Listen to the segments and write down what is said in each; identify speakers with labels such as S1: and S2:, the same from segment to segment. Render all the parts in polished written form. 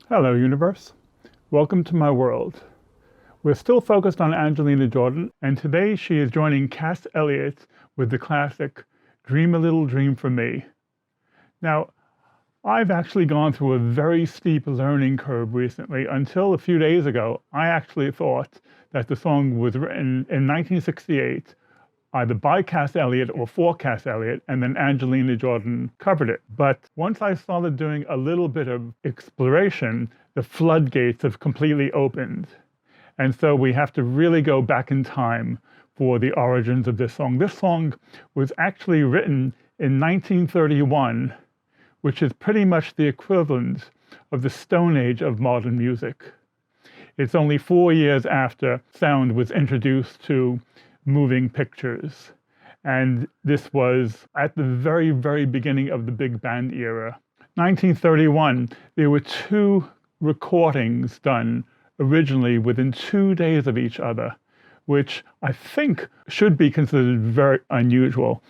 S1: Hello, universe. Welcome to my world. We're still focused on Angelina Jordan, and today she is joining Cass Elliot with the classic Dream a Little Dream for Me. Now, I've actually gone through a very steep learning curve recently. Until a few days ago, I actually thought that the song was written in 1968 either by Cass Elliot or for Cass Elliot, and then Angelina Jordan covered it. But once I started doing a little bit of exploration, the floodgates have completely opened. And so we have to really go back in time for the origins of this song. This song was actually written in 1931, which is pretty much the equivalent of the Stone Age of modern music. It's only 4 years after sound was introduced to moving pictures. And this was at the very, very beginning of the big band era. 1931, there were two recordings done originally within 2 days of each other, which I think should be considered very unusual.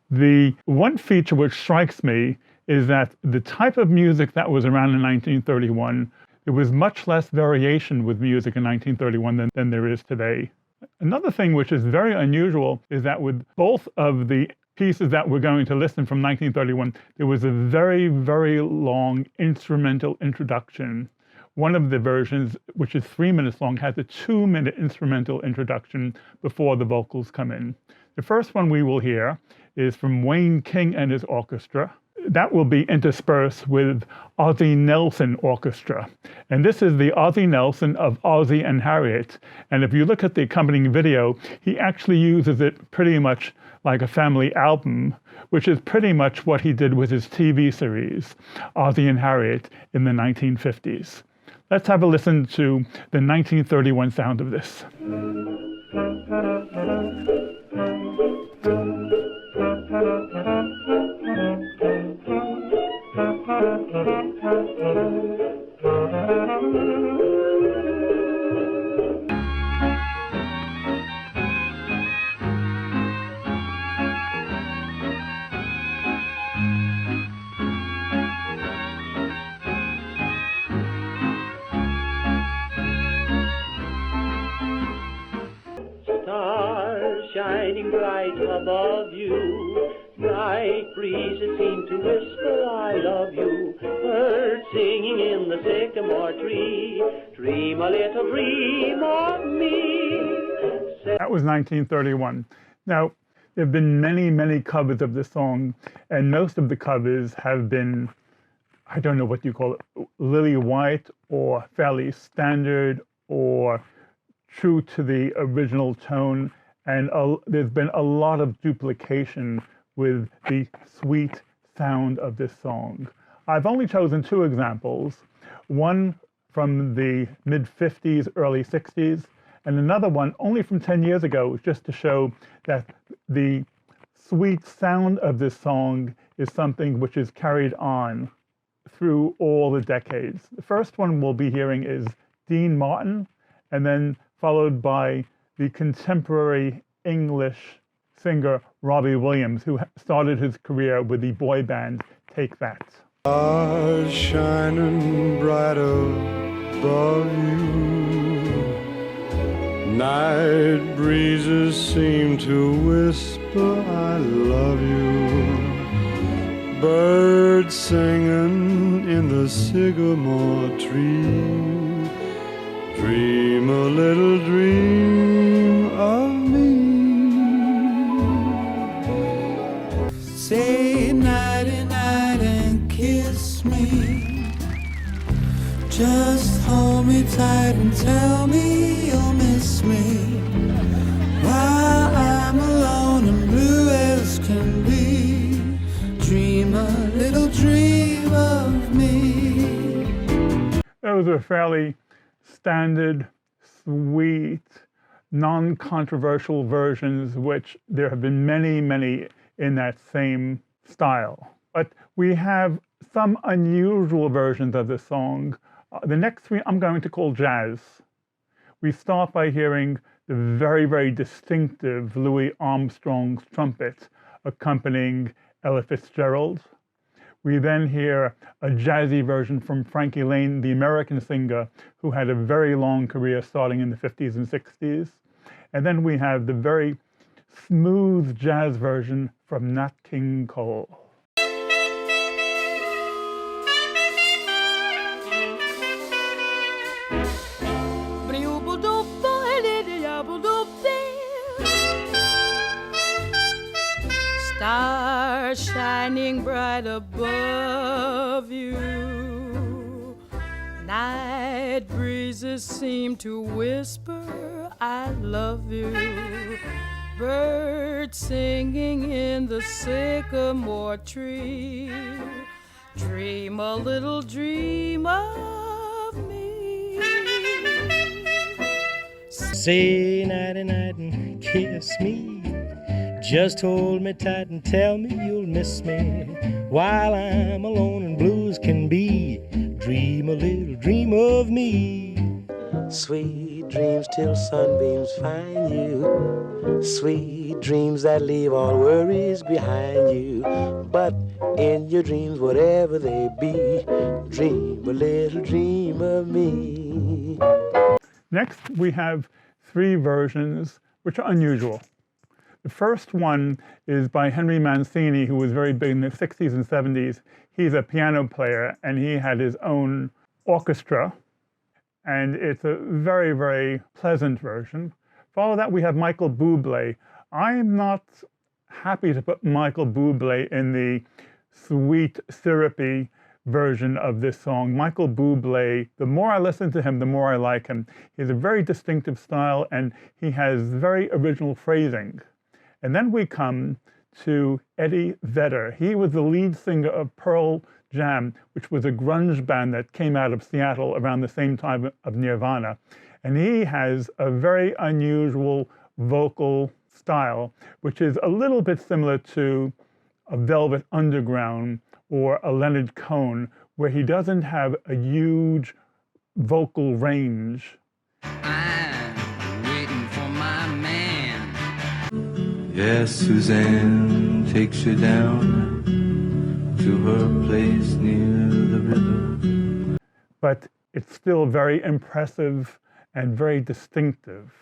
S1: The one feature which strikes me is that the type of music that was around in 1931, there was much less variation with music in 1931 than there is today. Another thing which is very unusual is that with both of the pieces that we're going to listen from 1931, there was a very, very long instrumental introduction. One of the versions, which is 3 minutes long, has a 2-minute instrumental introduction before the vocals come in. The first one we will hear is from Wayne King and his orchestra. That will be interspersed with Ozzie Nelson Orchestra. And this is the Ozzie Nelson of Ozzie and Harriet. And if you look at the accompanying video, he actually uses it pretty much like a family album, which is pretty much what he did with his TV series, Ozzie and Harriet, in the 1950s. Let's have a listen to the 1931 sound of this.
S2: Shining bright above you, night breezes seem to whisper I love you, birds singing in the sycamore tree, dream a little dream of me.
S1: That was 1931. Now, there have been many, many covers of this song, and most of the covers have been, I don't know what you call it, lily white or fairly standard or true to the original tone. And there's been a lot of duplication with the sweet sound of this song. I've only chosen two examples, one from the mid-50s, early 60s, and another one only from 10 years ago, just to show that the sweet sound of this song is something which is carried on through all the decades. The first one we'll be hearing is Dean Martin, and then followed by the contemporary English singer Robbie Williams, who started his career with the boy band Take That.
S3: Stars shining bright above you, night breezes seem to whisper I love you, birds singing in the sycamore tree, dream a little dream of me.
S4: Say nighty night and kiss me, just hold me tight and tell me you'll miss me, while I'm alone and blue as can be, dream a little dream of me.
S1: Those are fairly standard, sweet, non-controversial versions, which there have been many, many in that same style. But we have some unusual versions of this song. The next three I'm going to call jazz. We start by hearing the very, very distinctive Louis Armstrong's trumpet accompanying Ella Fitzgerald. We then hear a jazzy version from Frankie Laine, the American singer, who had a very long career starting in the 50s and 60s. And then we have the very smooth jazz version from Nat King Cole.
S5: Stars shining bright above you. Night breezes seem to whisper, I love you. Birds singing in the sycamore tree. Dream a little dream of me.
S6: Say nighty night and kiss me. Just hold me tight and tell me you'll miss me while I'm alone and blue as can be. Dream a little dream of me.
S7: Sweet dreams till sunbeams find you. Sweet dreams that leave all worries behind you. But in your dreams, whatever they be, dream a little dream of me.
S1: Next, we have three versions which are unusual. The first one is by Henry Mancini, who was very big in the 60s and 70s. He's a piano player, and he had his own orchestra, and it's a very, very pleasant version. Follow that, we have Michael Bublé. I'm not happy to put Michael Bublé in the sweet, syrupy version of this song. Michael Bublé, the more I listen to him, the more I like him. He has a very distinctive style, and he has very original phrasing. And then we come to Eddie Vedder. He was the lead singer of Pearl Jam, which was a grunge band that came out of Seattle around the same time of Nirvana. And he has a very unusual vocal style, which is a little bit similar to a Velvet Underground or a Leonard Cohen, where he doesn't have a huge vocal range.
S8: I'm waiting for my man.
S3: Yes, Suzanne takes you down to her place near the river.
S1: But it's still very impressive and very distinctive.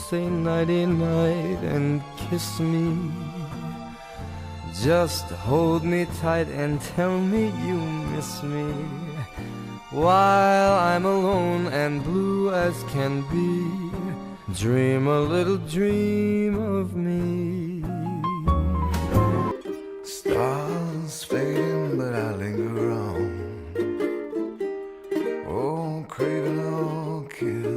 S4: Say nighty night and kiss me. Just hold me tight and tell me you miss me while I'm alone and blue as can be. Dream a little dream of me. Stars fading, but I linger on. Oh, craving all kiss.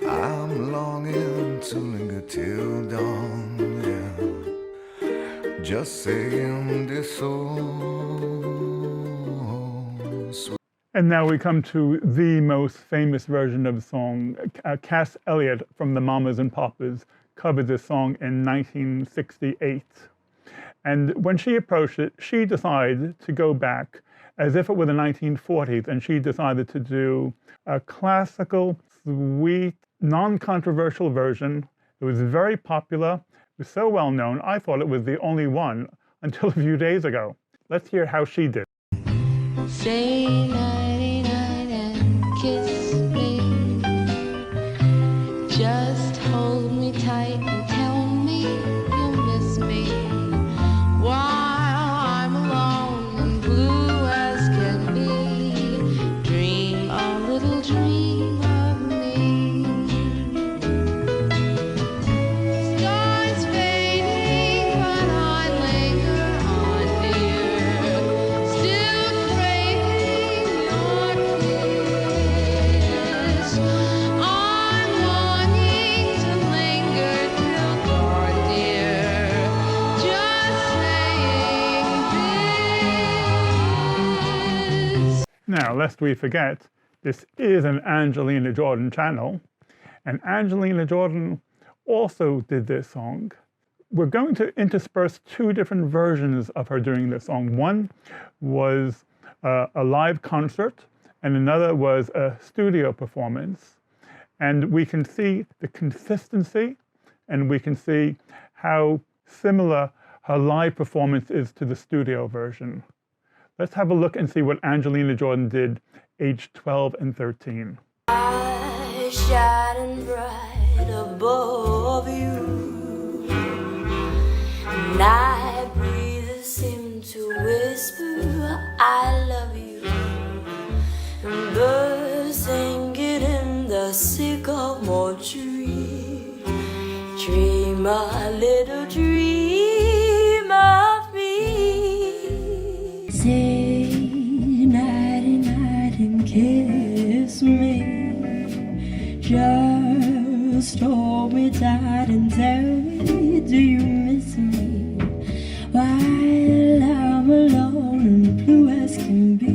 S4: I'm longing to linger till dawn, yeah. Just saying this so sweet.
S1: And now we come to the most famous version of the song. Cass Elliot from the Mamas and Papas covered this song in 1968. And when she approached it, she decided to go back as if it were the 1940s, and she decided to do a classical, sweet, non-controversial version. It was very popular. It was so well known, I thought it was the only one until a few days ago. Let's hear how she did.
S9: Say nighty night and kiss me. Just hold me tight and tell me you miss me while I'm alone and blue as can be. Dream a little dream of me. Stars fading, but I linger on, dear. Still craving
S1: Now, lest we forget, this is an Angelina Jordan channel, and Angelina Jordan also did this song. We're going to intersperse two different versions of her doing this song. One was a live concert, and another was a studio performance. And we can see the consistency, and we can see how similar her live performance is to the studio version. Let's have a look and see what Angelina Jordan did, aged 12 and 13.
S10: I shining bright above you. Night breezes seem to whisper, I love you. And birds singing in the sycamore tree. Dream a little dream of me. Say nighty night and kiss me. Just hold me tight and tell me, do you miss me? While I'm alone and blue as can be.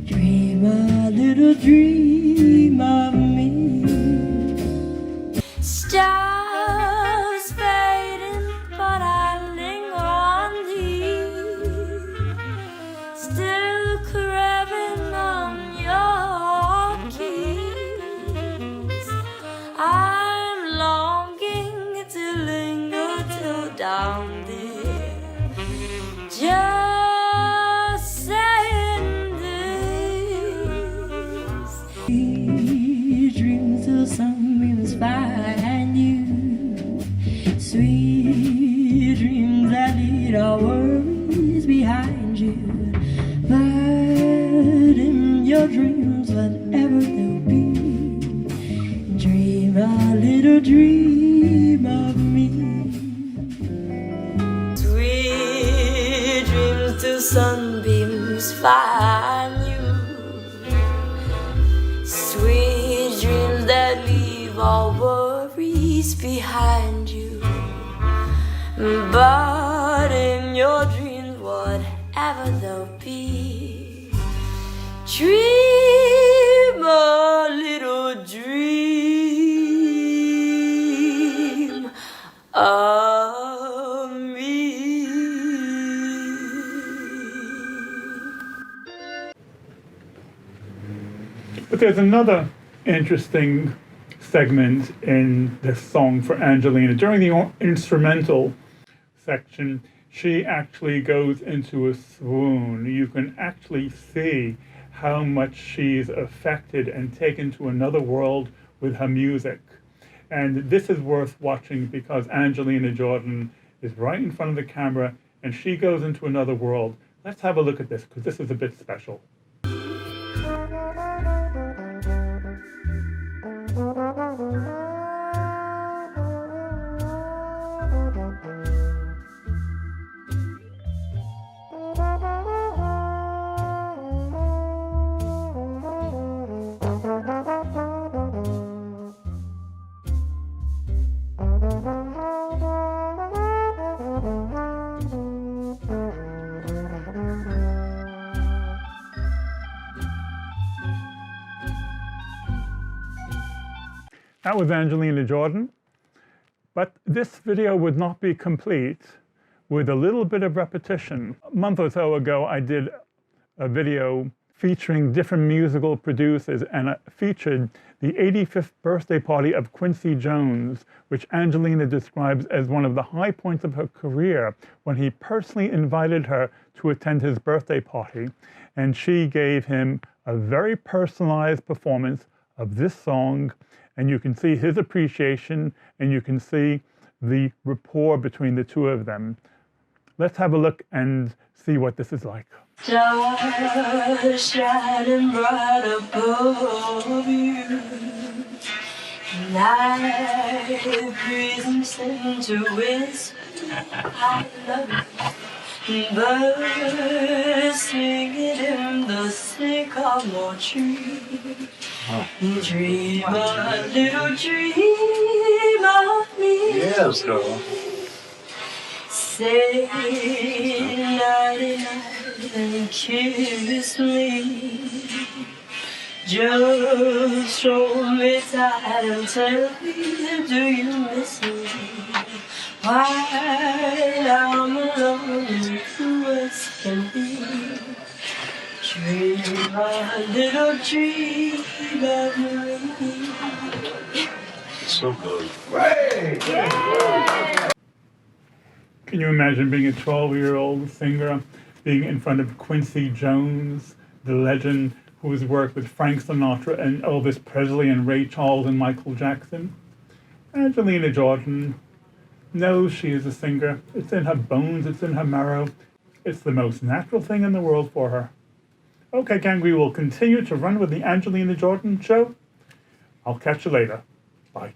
S10: Dream a little dream of me. Stars fading, but I linger on thee. Still craving on your kiss. I'm longing to linger till down there. Just saying this. Dreams till sunbeams find you. Sweet dreams that lead our worries behind you. But in your dreams, whatever they'll be, dream a little dream of me. Sweet dreams till sunbeams find you. Sweet dreams that leave all worries behind you. But in your dreams, whatever they'll be, dream a little dream of me.
S1: But there's another interesting segment in this song for Angelina. During the instrumental section, she actually goes into a swoon. You can actually see how much she's affected and taken to another world with her music. And this is worth watching because Angelina Jordan is right in front of the camera and she goes into another world. Let's have a look at this because this is a bit special. That was Angelina Jordan, but this video would not be complete with a little bit of repetition. A month or so ago, I did a video featuring different musical producers, and it featured the 85th birthday party of Quincy Jones, which Angelina describes as one of the high points of her career when he personally invited her to attend his birthday party, and she gave him a very personalized performance of this song. And you can see his appreciation, and you can see the rapport between the two of them. Let's have a look and see what this is like.
S10: Stars shining bright above you. Night breezes seem to whisper, I love you. Birds singing in the sycamore tree. Dream a little dream of me.
S3: Yes, girl.
S10: Say nighty night and kiss me. Just hold me tight and tell me, do you miss me? While I'm alone and blue as can be. Dream a little dream of me.
S3: So good.
S1: Can you imagine being a 12-year-old singer, being in front of Quincy Jones, the legend who has worked with Frank Sinatra and Elvis Presley and Ray Charles and Michael Jackson? Angelina Jordan knows she is a singer. It's in her bones, it's in her marrow. It's the most natural thing in the world for her. Okay, gang, we will continue to run with the Angelina Jordan show. I'll catch you later. Bye.